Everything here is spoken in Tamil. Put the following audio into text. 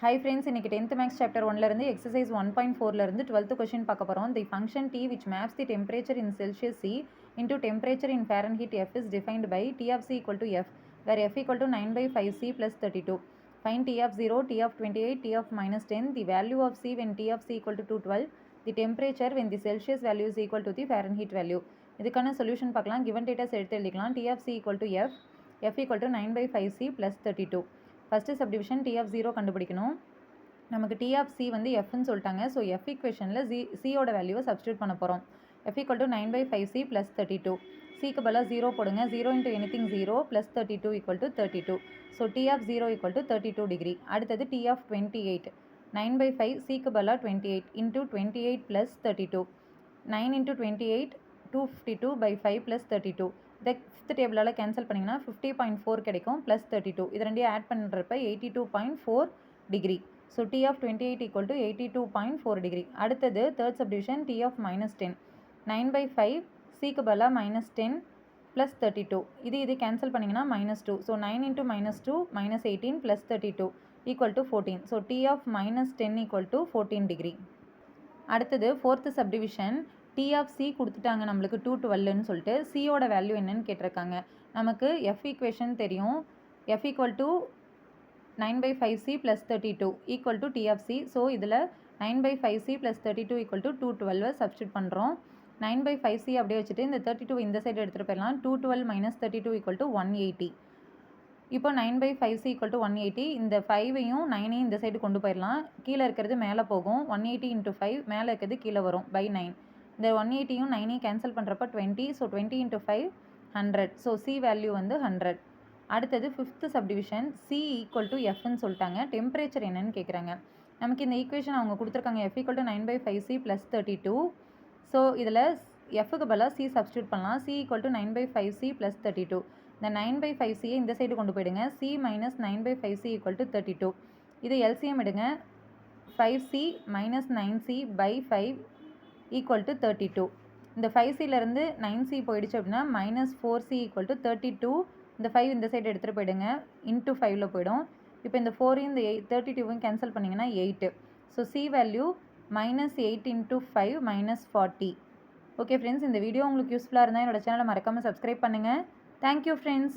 Hi friends, இன்னைக்கு 10th Max Chapter 1 இருந்து exercise 1.4 இருந்து 12th question பார்க்க போறோம். The function T which maps the temperature in Celsius C into temperature in Fahrenheit F is defined by T of C equal to F, where F equal to 9 by 5 C plus 32. Find T of 0, T of 28, T of minus 10, the value of C when T of C equal to 212, the temperature when the Celsius value is equal to the Fahrenheit value. இதுக்கான சொல்யூஷன் பார்க்கலாம். given data எடுத்து எழுதிக்கலாம். T of C equal to F, F equal to 9 by 5 C plus 32. First subdivision T of 0 கண்டுபிடிக்கணும். நமக்கு T of C வந்து Fன்னு சொல்லிட்டாங்க. ஸோ F ஈக்குவேஷனில் Cயோட வேல்யூவை சப்ஸ்டியூட் பண்ண போகிறோம். F equal to 9 by 5C plus 32. Cக்கு பதிலாக 0 போடுங்க. 0 into anything 0 plus 32 equal to 32. So T of 0 equal to 32 degree. அடுத்தது T of 28. 9 by 5 Cக்கு பதிலாக 28 into 28 plus 32. 9 into 28 252 by 5 plus 32. இதை ஃபிஃப்த் டேபிளால் கேன்சல் பண்ணிங்கன்னா 50.4 கிடைக்கும் ப்ளஸ் 32. இது ரெண்டையும் ஆட் பண்ணுறப்ப 82.4 degree. So T of 28 equal to 82.4 degree. அடுத்தது third subdivision T of minus 10. 9 by 5 Cக்கு பதிலாக minus 10 plus 32. இது கேன்சல் பண்ணிங்கன்னா minus 2. So 9 into minus 2 minus 18 plus 32 equal to 14. So T of minus 10 equal to 14 degree. அடுத்தது fourth subdivision T of C கொடுத்துட்டாங்க நம்மளுக்கு 212ன்னு சொல்லிட்டு Cயோட வேல்யூ என்னன்னு கேட்டிருக்காங்க. நமக்கு F ஈக்குவேஷன் தெரியும். F equal to 9 by 5C plus 32 equal to T of C. So இதில் 9 by 5C plus 32 equal to 212 substitute பண்ணுறோம். 9 by 5C அப்படியே வச்சுட்டு இந்த 32 இந்த சைடு எடுத்துகிட்டு போயிடலாம். 212 minus 32 equal to 180. இப்போ 9 by 5C equal to 180. இந்த 5ஐயும் 9ஐயும் இந்த சைடு கொண்டு போயிடலாம். கீழே இருக்கிறது மேலே போகும். 180 into 5 மேலே இருக்கிறது கீழே வரும் by 9. இந்த 180யும் 9ஐயும் கேன்சல் பண்ணுறப்ப 20. So 20 into 5 100. So C value வந்து 100. அடுத்தது fifth subdivision C equal to Fன்னு சொல்லிட்டாங்க. டெம்பரேச்சர் என்னன்னு கேட்குறாங்க. நமக்கு இந்த ஈக்குவேஷன் அவங்க கொடுத்துருக்காங்க. F equal to 9 by 5C plus 32. So இதில் Fக்கு பதிலாக C சப்ஸ்டியூட் பண்ணலாம். C equal to 9 by 5C plus 32. இந்த 9 by 5Cயை இந்த சைடு கொண்டு போயிடுங்க. C minus 9 by 5C equal to 32. இது LCM எடுங்க. 5C minus 9C by 5 equal to 32. இந்த 5Cலேருந்து 9C போயிடுச்சு அப்படின்னா minus 4C equal to 32. இந்த 5 இந்த சைடு எடுத்துகிட்டு போயிடுங்க. இன்ட்டு 5ல் போயிடும். இப்போ இந்த 4ஐயும் இந்த 32வையும் கேன்சல் பண்ணிங்கன்னா 8. So C value minus 8 into 5 minus 40. Okay friends, இந்த வீடியோ உங்களுக்கு யூஸ்ஃபுல்லாக இருந்தால் என்னோட சேனலை மறக்காமல் சப்ஸ்கிரைப் பண்ணுங்கள். Thank you friends.